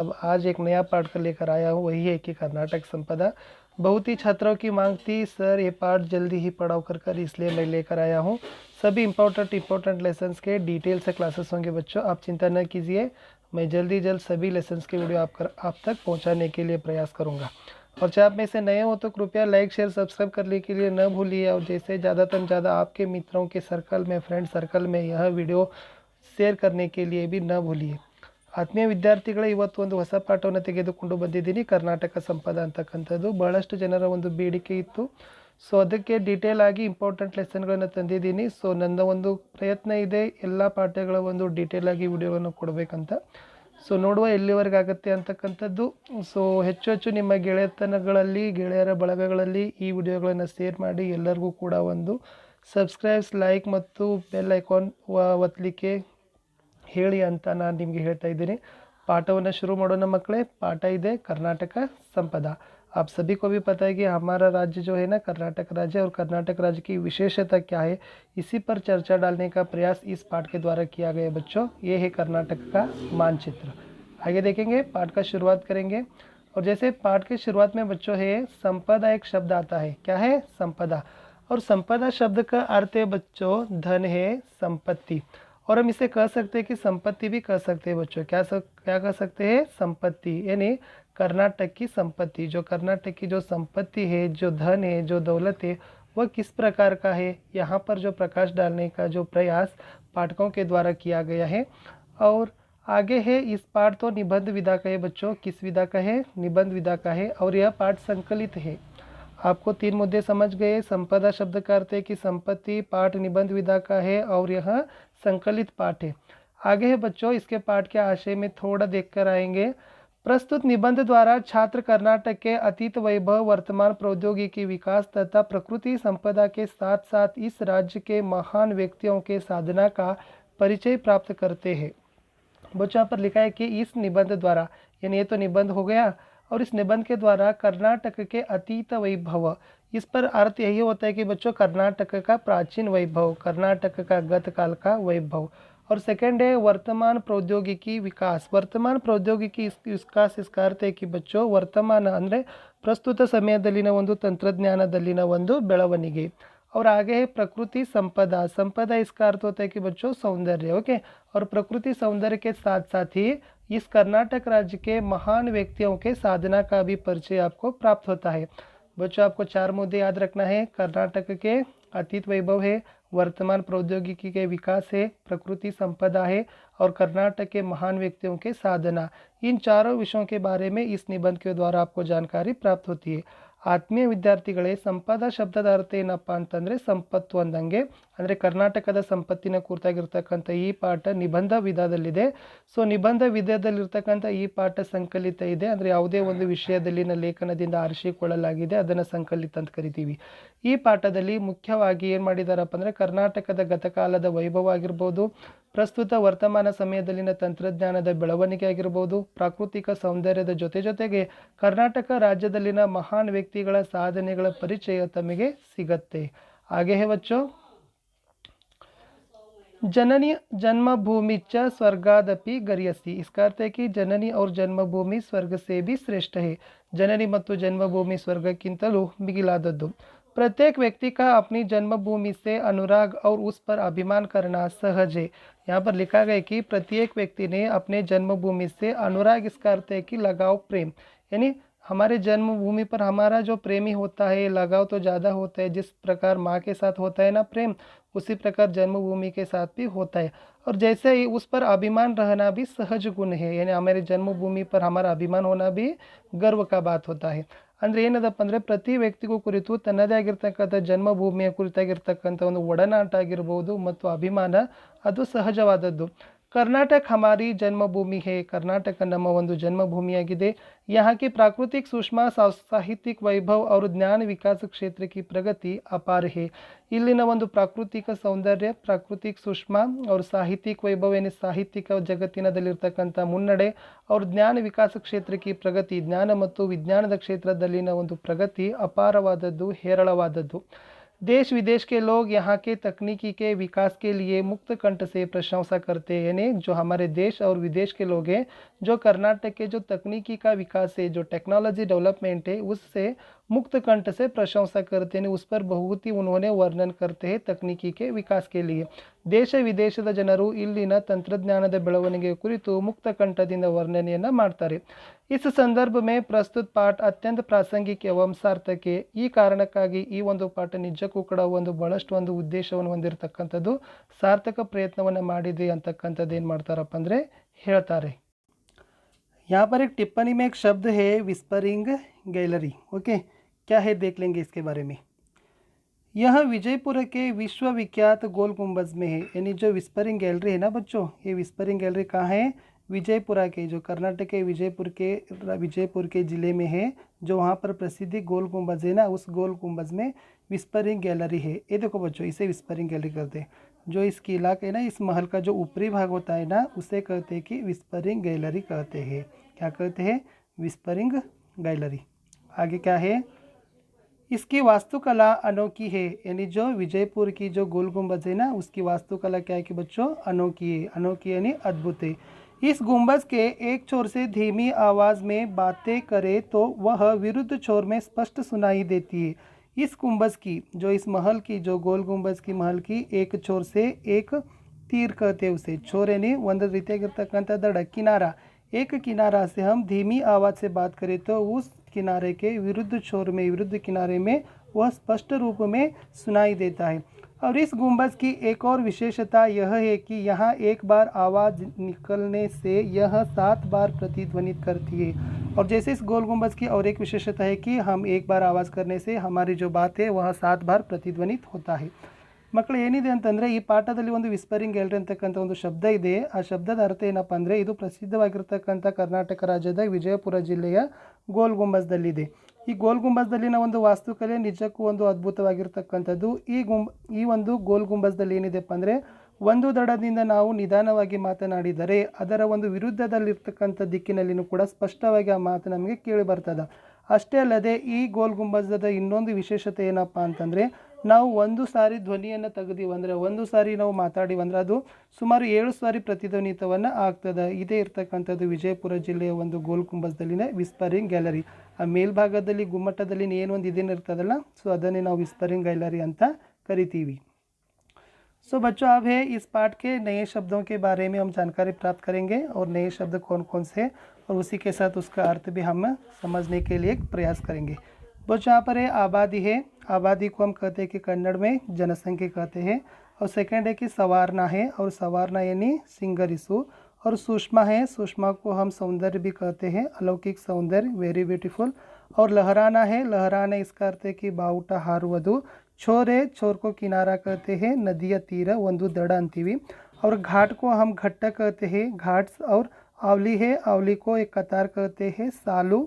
अब आज एक नया पाठ कर लेकर आया हूँ, वही है कि कर्नाटक संपदा। बहुत ही छात्रों की मांग थी, सर ये पाठ जल्दी ही पढ़ाओ कर इसलिए मैं लेकर आया हूँ। सभी इम्पोर्टेंट लेसन्स के डिटेल से क्लासेस होंगे बच्चों, आप चिंता न कीजिए। मैं जल्द सभी लेसन्स की वीडियो आप तक पहुँचाने के लिए प्रयास करूँगा। और चाहे आप में से नए हो तो कृपया लाइक शेयर सब्सक्राइब करने के लिए न भूलिए, और जैसे ज़्यादा आपके मित्रों के सर्कल में, फ्रेंड सर्कल में यह वीडियो शेयर करने के लिए भी न भूलिए। ಆತ್ಮೀಯ ವಿದ್ಯಾರ್ಥಿಗಳೇ, ಇವತ್ತು ಒಂದು ಹೊಸ ಪಾಠವನ್ನು ತೆಗೆದುಕೊಂಡು ಬಂದಿದ್ದೀನಿ. ಕರ್ನಾಟಕ ಸಂಪದ ಅಂತಕ್ಕಂಥದ್ದು ಬಹಳಷ್ಟು ಜನರ ಒಂದು ಬೇಡಿಕೆ ಇತ್ತು. ಸೊ ಅದಕ್ಕೆ ಡೀಟೇಲ್ ಆಗಿ ಇಂಪಾರ್ಟೆಂಟ್ ಲೆಸನ್ಗಳನ್ನು ತಂದಿದ್ದೀನಿ. ಸೊ ನನ್ನ ಒಂದು ಪ್ರಯತ್ನ ಇದೆ ಎಲ್ಲ ಪಾಠಗಳ ಒಂದು ಡೀಟೇಲ್ ಆಗಿ ವಿಡಿಯೋವನ್ನು ಕೊಡಬೇಕಂತ. ಸೊ ನೋಡುವ ಎಲ್ಲಿವರೆಗೆ ಆಗುತ್ತೆ ಅಂತಕ್ಕಂಥದ್ದು. ಸೊ ಹೆಚ್ಚು ನಿಮ್ಮ ಗೆಳೆತನಗಳಲ್ಲಿ, ಗೆಳೆಯರ ಬಳಗಗಳಲ್ಲಿ ಈ ವಿಡಿಯೋಗಳನ್ನು ಶೇರ್ ಮಾಡಿ. ಎಲ್ಲರಿಗೂ ಕೂಡ ಒಂದು ಸಬ್ಸ್ಕ್ರೈಬ್ಸ್, ಲೈಕ್ ಮತ್ತು ಬೆಲ್ ಐಕಾನ್ ಒತ್ತಲಿಕ್ಕೆ ಹೇಳಿ ಅಂತ ನಾನು ನಿಮಗೆ ಹೇಳ್ತಾ ಇದ್ದೀನಿ. पाठವನ್ನು शुरू ಮಾಡೋಣ मकड़े। पाठ ಇದೆ कर्नाटक संपदा। आप सभी को भी पता है कि हमारा राज्य जो है ना कर्नाटक राज्य, और कर्नाटक राज्य की विशेषता क्या है, इसी पर चर्चा डालने का प्रयास इस पाठ के द्वारा किया गया बच्चों। ये है कर्नाटक का मानचित्र। आगे देखेंगे, पाठ का शुरुआत करेंगे। और जैसे पाठ की शुरुआत में बच्चों है संपदा एक शब्द आता है। क्या है? संपदा। और संपदा शब्द का अर्थ है बच्चों धन है, संपत्ति। और हम इसे कह सकते हैं कि संपत्ति भी कह सकते हैं बच्चों। क्या कह सकते हैं? संपत्ति, यानी कर्नाटक की संपत्ति। जो कर्नाटक की जो संपत्ति है, जो धन है, जो दौलत है, वह किस प्रकार का है, यहाँ पर जो प्रकाश डालने का जो प्रयास पाठकों के द्वारा किया गया है। और आगे है इस पाठ तो निबंध विधा का है बच्चों। किस विधा का है? निबंध विधा का है। और यह पाठ संकलित है। आपको 3 मुद्दे समझ गए। संपदा शब्द का अर्थ है कि संपत्ति, पाठ निबंध विधा का है, और यह संकलित पाठ है। आगे है बच्चों इसके पाठ के आशय में थोड़ा देखकर आएंगे। प्रस्तुत निबंध द्वारा छात्र कर्नाटक के अतीत वैभव, वर्तमान प्रौद्योगिकी विकास तथा प्रकृति संपदा के साथ साथ इस राज्य के महान व्यक्तियों के साधना का परिचय प्राप्त करते हैं। बच्चों यहाँ पर लिखा है कि इस निबंध द्वारा, यानी ये तो निबंध हो गया, और इस निबंध के द्वारा कर्नाटक के अतीत वैभव, इस पर अर्थ यही होता है कि बच्चों कर्नाटक का प्राचीन वैभव, कर्नाटक का गत काल का वैभव। और सेकंड है वर्तमान प्रौद्योगिकी विकास। वर्तमान प्रौद्योगिकी विकास इसका अर्थ है कि बच्चों वर्तमान ಅಂದರೆ ಪ್ರಸ್ತುತ ಸಮಯದಲ್ಲಿನ ಒಂದು ತಂತ್ರಜ್ಞಾನದಲ್ಲಿನ ಒಂದು ಬೆಳವಣಿಗೆ। और आगे है प्रकृति संपदा। संपदा इसका अर्थ होता है कि बच्चों सौंदर्य। ओके। और प्रकृति सौंदर्य के साथ साथ ही इस कर्नाटक राज्य के महान व्यक्तियों के साधना का भी परिचय आपको प्राप्त होता है। बच्चों आपको 4 मुद्दे याद रखना है। कर्नाटक के अतीत वैभव है, वर्तमान प्रौद्योगिकी के विकास है, प्रकृति संपदा है, और कर्नाटक के महान व्यक्तियों के साधना। इन चारों विषयों के बारे में इस निबंध के द्वारा आपको जानकारी प्राप्त होती है। ಆತ್ಮೀಯ ವಿದ್ಯಾರ್ಥಿಗಳೇ, ಸಂಪದ ಶಬ್ದದ ಅರ್ಥ ಏನಪ್ಪ ಅಂತಂದರೆ ಸಂಪತ್ತು ಅಂದಂಗೆ. ಅಂದರೆ ಕರ್ನಾಟಕದ ಸಂಪತ್ತಿನ ಕುರಿತಾಗಿರ್ತಕ್ಕಂಥ ಈ ಪಾಠ ನಿಬಂಧ ವಿಧದಲ್ಲಿದೆ. ಸೊ ನಿಬಂಧ ವಿಧದಲ್ಲಿರ್ತಕ್ಕಂಥ ಈ ಪಾಠ ಸಂಕಲಿತ ಇದೆ. ಅಂದರೆ ಯಾವುದೇ ಒಂದು ವಿಷಯದಲ್ಲಿನ ಲೇಖನದಿಂದ ಆರಿಸಿಕೊಳ್ಳಲಾಗಿದೆ, ಅದನ್ನು ಸಂಕಲಿತ ಅಂತ ಕರಿತೀವಿ. ಈ ಪಾಠದಲ್ಲಿ ಮುಖ್ಯವಾಗಿ ಏನು ಮಾಡಿದಾರಪ್ಪ ಅಂದರೆ ಕರ್ನಾಟಕದ ಗತಕಾಲದ ವೈಭವ ಆಗಿರ್ಬೋದು, ಪ್ರಸ್ತುತ ವರ್ತಮಾನ ಸಮಯದಲ್ಲಿನ ತಂತ್ರಜ್ಞಾನದ ಬೆಳವಣಿಗೆ ಆಗಿರ್ಬೋದು, ಪ್ರಾಕೃತಿಕ ಸೌಂದರ್ಯದ ಜೊತೆಗೆ ಕರ್ನಾಟಕ ರಾಜ್ಯದಲ್ಲಿನ ಮಹಾನ್ ವ್ಯಕ್ತಿಗಳ ಸಾಧನೆಗಳ ಪರಿಚಯ ತಮಗೆ ಸಿಗತ್ತೆ। आगे है बच्चों, जननी जन्मभूमि च स्वर्गादपि गर्यसी। इसका अर्थ है कि जननी और जन्मभूमि स्वर्ग से भी श्रेष्ठ है। जननी ಮತ್ತು जन्मभूमि स्वर्गಕ್ಕಿಂತಲೂ ಮಿಗಿಲಾದದ್ದು। प्रत्येक व्यक्ति का अपनी जन्मभूमि से अनुराग और उस पर अभिमान करना सहज है। यहाँ पर लिखा गया कि प्रत्येक व्यक्ति ने अपने जन्मभूमि से अनुराग, इसका अर्थ है कि लगाव, प्रेम। यानी हमारे जन्मभूमि पर हमारा जो प्रेमी होता है, लगाव तो ज़्यादा होता है। जिस प्रकार माँ के साथ होता है ना प्रेम, उसी प्रकार जन्मभूमि के साथ भी होता है। और जैसे ही उस पर अभिमान रहना भी सहज गुण है। यानी हमारे जन्मभूमि पर हमारा अभिमान होना भी गर्व का बात होता है। ಅಂದರೆ ಏನದಪ್ಪ ಅಂದರೆ ಪ್ರತಿ ವ್ಯಕ್ತಿಗೂ ಕುರಿತು ತನ್ನದೇ ಆಗಿರ್ತಕ್ಕಂಥ ಜನ್ಮಭೂಮಿಯ ಕುರಿತಾಗಿರ್ತಕ್ಕಂಥ ಒಂದು ಒಡನಾಟ ಆಗಿರ್ಬೋದು ಮತ್ತು ಅಭಿಮಾನ, ಅದು ಸಹಜವಾದದ್ದು। कर्नाटक हमारी जन्मभूमि है। कर्नाटक ನಮ್ಮ ಒಂದು ಜನ್ಮಭೂಮಿಯಾಗಿದೆ। यहाँ की प्राकृतिक सूक्ष्म साहित्यिक वैभव और ज्ञान विकास क्षेत्र की प्रगति अपार है। ಇಲ್ಲಿನ ಒಂದು ಪ್ರಾಕೃತಿಕ ಸೌಂದರ್ಯ, ಪ್ರಾಕೃತಿಕ ಸೂಕ್ಷ್ಮ और ಸಾಹಿತ್ಯಿಕ ವೈಭವ, यानी ಸಾಹಿತ್ಯಿಕ ಜಗತ್ತಿನದಲ್ಲಿರ್ತಕ್ಕಂಥ ಮುನ್ನಡೆ, और ಜ್ಞಾನ ವಿಕಾಸ ಕ್ಷೇತ್ರ की ಪ್ರಗತಿ, ಜ್ಞಾನ ಮತ್ತು ವಿಜ್ಞಾನದ ಕ್ಷೇತ್ರದಲ್ಲಿನ ಒಂದು ಪ್ರಗತಿ ಅಪಾರವಾದದ್ದು, ಹೇರಳವಾದದ್ದು। देश विदेश के लोग यहाँ के तकनीकी के विकास के लिए मुक्त कंठ से प्रशंसा करते हैं, यानी जो हमारे देश और विदेश के लोग हैं जो कर्नाटक के जो तकनीकी का विकास है, जो टेक्नोलॉजी डेवलपमेंट है, उससे मुक्त कंठ से प्रशंसा करते हैं, उस पर बहुत ही उन्होंने वर्णन करते हैं तकनीकी के विकास के लिए। ದೇಶ ವಿದೇಶದ ಜನರು ಇಲ್ಲಿನ ತಂತ್ರಜ್ಞಾನದ ಬೆಳವಣಿಗೆ ಕುರಿತು ಮುಕ್ತ ಕಂಠದಿಂದ ವರ್ಣನೆಯನ್ನು ಮಾಡ್ತಾರೆ। इस संदर्भ में प्रस्तुत पाठ अत्यंत प्रासंगिक एवं सार्थक है। ಈ ಕಾರಣಕ್ಕಾಗಿ ಈ ಒಂದು ಪಾಠ ನಿಜಕ್ಕೂ ಕೂಡ ಒಂದು ಬಹಳಷ್ಟು ಒಂದು ಉದ್ದೇಶವನ್ನು ಹೊಂದಿರತಕ್ಕಂಥದ್ದು, ಸಾರ್ಥಕ ಪ್ರಯತ್ನವನ್ನು ಮಾಡಿದೆ ಅಂತಕ್ಕಂಥದ್ದು ಏನು ಮಾಡ್ತಾರಪ್ಪ ಅಂದರೆ ಹೇಳ್ತಾರೆ। यहाँ पर एक टिप्पणी में एक शब्द है विस्परिंग गैलरी। ओके, क्या है देख लेंगे इसके बारे में। यह विजयपुर के विश्वविख्यात गोल गुंबज में है, यानी जो विस्परिंग गैलरी है ना बच्चों, ये विस्परिंग गैलरी कहाँ है? विजयपुरा के, जो कर्नाटक के विजयपुर के ज़िले में है, जो वहाँ पर प्रसिद्ध गोल गुंबज है ना, उस गोल गुंबज में विस्परिंग गैलरी है। ये देखो बच्चों, इसे विस्परिंग गैलरी कहते हैं। जो इस किला के ना, इस महल का जो ऊपरी भाग होता है ना, उसे कहते हैं कि विस्परिंग गैलरी कहते हैं। क्या कहते हैं? Whispering gallery. आगे क्या है? इसकी वास्तुकला अनोखी है, यानी जो विजयपुर की जो गोल गुंबज है ना, उसकी वास्तुकला क्या है कि बच्चों अनोखी है। अनोखी यानी अद्भुत है। इस गुंबज के एक छोर से धीमी आवाज़ में बातें करे तो वह विरुद्ध छोर में स्पष्ट सुनाई देती है। इस गुंबज की, जो इस महल की, जो गोल गुंबज की महल की एक छोर से, एक तीर कहते हैं उसे, छोर यानी ಒಂದು ರೀತಿಯಾಗಿರ್ತಕ್ಕಂಥ ದಡ, किनारा, एक किनारा से हम धीमी आवाज़ से बात करें तो उस किनारे के विरुद्ध छोर में, विरुद्ध किनारे में वह स्पष्ट रूप में सुनाई देता है। और इस गुंबज की एक और विशेषता यह है कि यहाँ एक बार आवाज़ निकलने से यह 7 बार प्रतिध्वनित करती है। और जैसे इस गोल गुंबज की और एक विशेषता है कि हम एक बार आवाज़ करने से हमारी जो बात है वह 7 बार प्रतिध्वनित होता है। ಮಕ್ಕಳು ಏನಿದೆ ಅಂತಂದರೆ, ಈ ಪಾಠದಲ್ಲಿ ಒಂದು ವಿಸ್ಪರಿಂಗ್ ಗ್ಯಾಲರಿ ಅಂತಕ್ಕಂಥ ಒಂದು ಶಬ್ದ ಇದೆ। ಆ ಶಬ್ದದ ಅರ್ಥ ಏನಪ್ಪ ಅಂದರೆ, ಇದು ಪ್ರಸಿದ್ಧವಾಗಿರ್ತಕ್ಕಂಥ ಕರ್ನಾಟಕ ರಾಜ್ಯದ ವಿಜಯಪುರ ಜಿಲ್ಲೆಯ ಗೋಲ್ ಗುಂಬಜ್ದಲ್ಲಿದೆ। ಈ ಗೋಲ್ ಗುಂಬಜ್ದಲ್ಲಿನ ಒಂದು ವಾಸ್ತುಕಲೆ ನಿಜಕ್ಕೂ ಒಂದು ಅದ್ಭುತವಾಗಿರ್ತಕ್ಕಂಥದ್ದು। ಈ ಒಂದು ಗೋಲ್ ಗುಂಬಜ್ದಲ್ಲಿ ಏನಿದೆಪ್ಪ ಅಂದರೆ, ಒಂದು ದಡದಿಂದ ನಾವು ನಿಧಾನವಾಗಿ ಮಾತನಾಡಿದರೆ ಅದರ ಒಂದು ವಿರುದ್ಧದಲ್ಲಿರ್ತಕ್ಕಂಥ ದಿಕ್ಕಿನಲ್ಲಿನೂ ಕೂಡ ಸ್ಪಷ್ಟವಾಗಿ ಆ ಮಾತು ನಮಗೆ ಕೇಳಿ ಬರ್ತದೆ। ಅಷ್ಟೇ ಅಲ್ಲದೆ ಈ ಗೋಲ್ ಗುಂಬಜ್ದ ಇನ್ನೊಂದು ವಿಶೇಷತೆ ಏನಪ್ಪ ಅಂತಂದರೆ, ನಾವು ಒಂದು ಸಾರಿ ಧ್ವನಿಯನ್ನು ತೆಗೆದೀವಿ ಅಂದರೆ, ಒಂದು ಸಾರಿ ನಾವು ಮಾತಾಡಿವಿ ಅಂದರೆ ಅದು ಸುಮಾರು 7 ಸಾರಿ ಪ್ರತಿಧ್ವನಿತವನ್ನು ಆಗ್ತದೆ। ಇದೇ ಇರ್ತಕ್ಕಂಥದ್ದು ವಿಜಯಪುರ ಜಿಲ್ಲೆಯ ಒಂದು ಗೋಲ್ ಗುಂಬಜ್ದಲ್ಲಿನ ವಿಸ್ಪರಿಂಗ್ ಗ್ಯಾಲರಿ। ಆ ಮೇಲ್ಭಾಗದಲ್ಲಿ ಗುಮ್ಮಟದಲ್ಲಿ ಏನೊಂದು ಇದೇನು ಇರ್ತದಲ್ಲ, ಸೊ ಅದನ್ನೇ ನಾವು ವಿಸ್ಪರಿಂಗ್ ಗ್ಯಾಲರಿ ಅಂತ ಕರಿತೀವಿ। सो बच्चों, अब है इस पाठ के नए शब्दों के बारे में हम जानकारी प्राप्त करेंगे और नए शब्द कौन कौन से, और उसी के साथ उसका अर्थ भी हम समझने के लिए प्रयास करेंगे। बच्चों, यहाँ पर है आबादी है। आबादी को हम कहते हैं कि कन्नड़ में जनसंख्या कहते हैं। और सेकंड है कि सवारना है, और सवारना यानी सिंगरिसु। और सूक्ष्मा है, सूक्ष्मा को हम सौंदर्य भी कहते हैं, अलौकिक सौंदर्य, वेरी ब्यूटीफुल। और लहराना है, लहराना इसका अर्थ है कि बाವುಟ ಹಾರುವುದು। छोर है, छोर को किनारा कहते हैं, नदिया तीर ಒಂದು ದಡ ಅಂತೀವಿ। और घाट को हम घट्ट कहते हैं, घाट्स। और आवली है, आवली को एक कतार कहते हैं, सालू।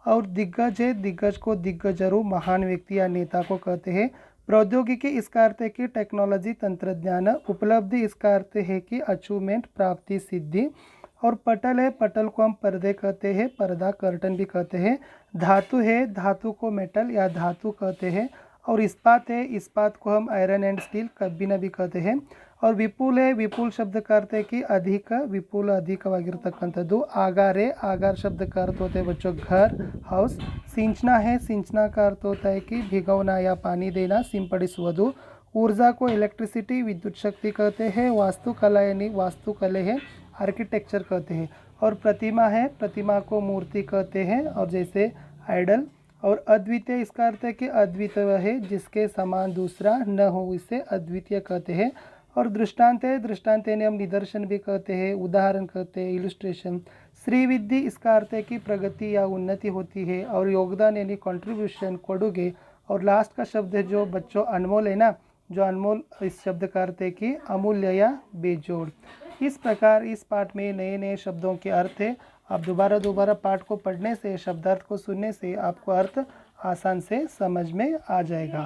और दिग्गज है, दिग्गज को दिग्गजरू, महान व्यक्ति या नेता को कहते हैं। प्रौद्योगिकी इसका अर्थ है कि टेक्नोलॉजी, तंत्रज्ञान। उपलब्धि इसका अर्थ है कि अचीवमेंट, प्राप्ति, सिद्धि। और पटल है, पटल को हम पर्दे कहते हैं, पर्दा, कर्टन भी कहते हैं। धातु है, धातु को मेटल या धातु कहते हैं। और इस्पात है, इस्पात को हम आयरन एंड स्टील, कब्बिण भी कहते हैं। और विपुल है, विपुल शब्द का अर्थ है कि अधिक, विपुल अधिकವಾಗಿರ್ತಕ್ಕಂಥದ್ದು। आगार है, आगार शब्द का अर्थ होता है बच्चों घर, हाउस। सिंचना है, सिंचना का अर्थ होता है कि भिगोना या पानी देना, सिंपಡಿಸುವುದು। ऊर्जा को इलेक्ट्रिसिटी, विद्युत शक्ति कहते हैं। वास्तुकला यानी वास्तुकले है, आर्किटेक्चर कहते हैं। और प्रतिमा है, प्रतिमा को मूर्ति कहते हैं, और जैसे आइडल। और अद्वितीय इसका अर्थ है कि अद्वितीय है, जिसके समान दूसरा न हो, इसे अद्वितीय कहते हैं। और दृष्टांत है, दृष्टांत यानी हम निदर्शन भी कहते हैं, उदाहरण कहते हैं, इलस्ट्रेशन। श्रीविद्धि इसका अर्थ है कि प्रगति या उन्नति होती है। और योगदान यानी कंट्रीब्यूशन, ಕೊಡುಗೆ। और लास्ट का शब्द है जो बच्चों अनमोल है ना, जो अनमोल, इस शब्द का अर्थ है कि अमूल्य या बेजोड़। इस प्रकार इस पाठ में नए नए शब्दों के अर्थ है। आप दोबारा पाठ को पढ़ने से, शब्दार्थ को सुनने से आपको अर्थ आसान से समझ में आ जाएगा।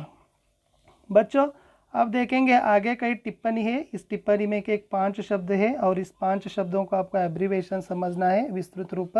बच्चों, अब देखेंगे आगे कई टिप्पणी है। इस टिप्पणी में के 5 शब्द है, और इस 5 शब्दों को आपको एब्रीवेशन समझना है, विस्तृत रूप।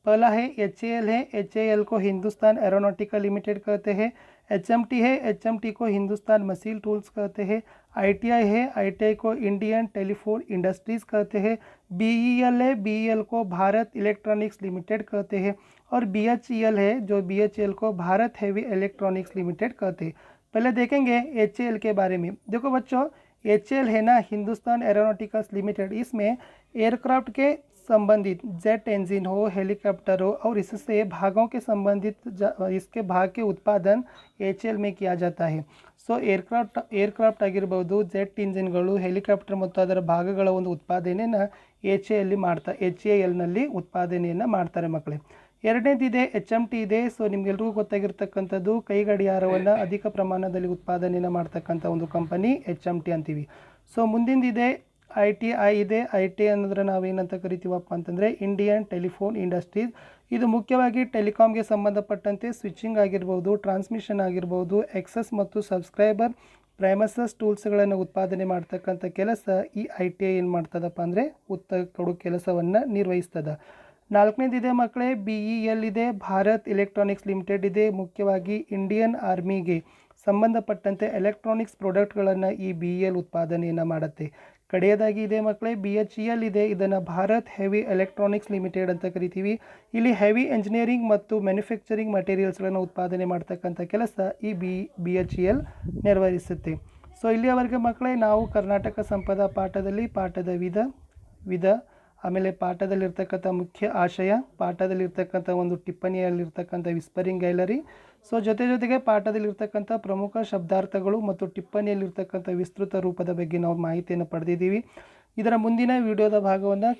पहला है HAL है, HAL को हिंदुस्तान एरोनॉटिकल लिमिटेड कहते हैं। HMT है, HMT को हिंदुस्तान मशीन टूल्स कहते हैं। ITI है, ITI को इंडियन टेलीफोन इंडस्ट्रीज़ कहते हैं। BEL है, BEL को भारत इलेक्ट्रॉनिक्स लिमिटेड कहते हैं। और BHEL है, जो BHEL को भारत हेवी इलेक्ट्रॉनिक्स लिमिटेड कहते हैं। पहले देखेंगे HAL के बारे में। देखो बच्चों, HAL है ना, हिंदुस्तान एरोनॉटिकल्स लिमिटेड, इसमें एयरक्राफ्ट के संबंधित जेट इंजन हो, हेलीकॉप्टर हो और इससे भागों के संबंधित इसके भाग के उत्पादन HAL में किया जाता है। ಸೊ ಏರ್ಕ್ರಾಫ್ಟ್ ಆಗಿರ್ಬೋದು, ಜೆಟ್ ಇಂಜಿನ್ಗಳು, ಹೆಲಿಕಾಪ್ಟರ್ ಮತ್ತು ಅದರ ಭಾಗಗಳ ಒಂದು ಉತ್ಪಾದನೆಯನ್ನು HALನಲ್ಲಿ ಉತ್ಪಾದನೆಯನ್ನು ಮಾಡ್ತಾರೆ ಮಕ್ಕಳೇ. ಎರಡನೇದಿದೆ HMT ಇದೆ. ಸೊ ನಿಮ್ಗೆಲ್ರಿಗೂ ಗೊತ್ತಾಗಿರ್ತಕ್ಕಂಥದ್ದು ಕೈಗಡಿಯಾರವನ್ನು ಅಧಿಕ ಪ್ರಮಾಣದಲ್ಲಿ ಉತ್ಪಾದನೆಯನ್ನು ಮಾಡ್ತಕ್ಕಂಥ ಒಂದು ಕಂಪನಿ HMT ಅಂತೀವಿ. ಸೊ ಮುಂದಿಂದಿದೆ ITI ಇದೆ. ITI ಅನ್ನೋದ್ರೆ ನಾವೇನಂತ ಕರಿತೀವಪ್ಪ ಅಂತಂದರೆ ಇಂಡಿಯನ್ ಟೆಲಿಫೋನ್ ಇಂಡಸ್ಟ್ರೀಸ್. ಇದು ಮುಖ್ಯವಾಗಿ ಟೆಲಿಕಾಮ್ಗೆ ಸಂಬಂಧಪಟ್ಟಂತೆ ಸ್ವಿಚಿಂಗ್ ಆಗಿರ್ಬೋದು, ಟ್ರಾನ್ಸ್ಮಿಷನ್ ಆಗಿರ್ಬೋದು, ಎಕ್ಸಸ್ ಮತ್ತು ಸಬ್ಸ್ಕ್ರೈಬರ್ ಪ್ರೈಮಸಸ್ ಟೂಲ್ಸ್ಗಳನ್ನು ಉತ್ಪಾದನೆ ಮಾಡ್ತಕ್ಕಂಥ ಕೆಲಸ ಈ ITI ಏನು ಮಾಡ್ತದಪ್ಪ ಅಂದರೆ ಕೊಡೋ ಕೆಲಸವನ್ನು ನಿರ್ವಹಿಸ್ತದೆ. ನಾಲ್ಕನೇದಿದೆ ಮಕ್ಕಳೇ BEL ಇದೆ, ಭಾರತ್ ಎಲೆಕ್ಟ್ರಾನಿಕ್ಸ್ ಲಿಮಿಟೆಡ್ ಇದೆ. ಮುಖ್ಯವಾಗಿ ಇಂಡಿಯನ್ ಆರ್ಮಿಗೆ ಸಂಬಂಧಪಟ್ಟಂತೆ ಎಲೆಕ್ಟ್ರಾನಿಕ್ಸ್ ಪ್ರಾಡಕ್ಟ್ಗಳನ್ನು ಈ BEL ಉತ್ಪಾದನೆಯನ್ನು ಮಾಡುತ್ತೆ. ಕಡೆಯದಾಗಿ ಇದೆ ಮಕ್ಕಳೇ BHEL ಇದೆ. ಇದನ್ನು ಭಾರತ್ ಹೆವಿ ಎಲೆಕ್ಟ್ರಾನಿಕ್ಸ್ ಲಿಮಿಟೆಡ್ ಅಂತ ಕರಿತೀವಿ. ಇಲ್ಲಿ ಹೆವಿ ಎಂಜಿನಿಯರಿಂಗ್ ಮತ್ತು ಮ್ಯಾನುಫ್ಯಾಕ್ಚರಿಂಗ್ ಮಟೀರಿಯಲ್ಸ್ಗಳನ್ನು ಉತ್ಪಾದನೆ ಮಾಡ್ತಕ್ಕಂಥ ಕೆಲಸ ಈ BHEL ನಿರ್ವಹಿಸುತ್ತೆ. ಸೊ ಇಲ್ಲಿಯವರೆಗೆ ಮಕ್ಕಳೇ ನಾವು ಕರ್ನಾಟಕ ಸಂಪದ ಪಾಠದ ವಿಧ ಆಮೇಲೆ ಪಾಠದಲ್ಲಿರ್ತಕ್ಕಂಥ ಮುಖ್ಯ ಆಶಯ, ಪಾಠದಲ್ಲಿರ್ತಕ್ಕಂಥ ಒಂದು ಟಿಪ್ಪಣಿಯಲ್ಲಿರ್ತಕ್ಕಂಥ ವಿಸ್ಪರಿಂಗ್ ಗ್ಯಾಲರಿ, ಸೊ ಜೊತೆಗೆ ಪಾಠದಲ್ಲಿರ್ತಕ್ಕಂಥ ಪ್ರಮುಖ ಶಬ್ದಾರ್ಥಗಳು ಮತ್ತು ಟಿಪ್ಪಣಿಯಲ್ಲಿರ್ತಕ್ಕಂಥ ವಿಸ್ತೃತ ರೂಪದ ಬಗ್ಗೆ ನಾವು ಮಾಹಿತಿಯನ್ನು ಪಡೆದಿದ್ದೀವಿ. ಇದರ ಮುಂದಿನ ವಿಡಿಯೋದ ಭಾಗವನ್ನು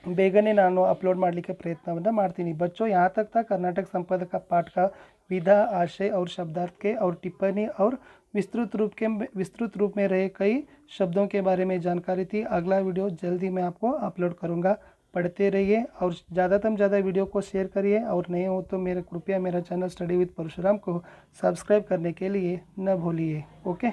ಬೇಗನೆ ನಾನು ಅಪ್ಲೋಡ್ ಮಾಡಲಿಕ್ಕೆ प्रयत्न ಮಾಡ್ತೀನಿ. बच्चों यहाँ तक था कर्नाटक संपदा का पाठ का विधा, आशय और शब्दार्थ के और टिप्पणी और विस्तृत रूप में रहे कई शब्दों के बारे में जानकारी थी. अगला वीडियो जल्दी मैं आपको अपलोड करूँगा. पढ़ते रहिए और ज़्यादा वीडियो को शेयर करिए और नए हो तो कृपया मेरा चैनल स्टडी विद परशुराम को सब्सक्राइब करने के लिए न भूलिए. ओके.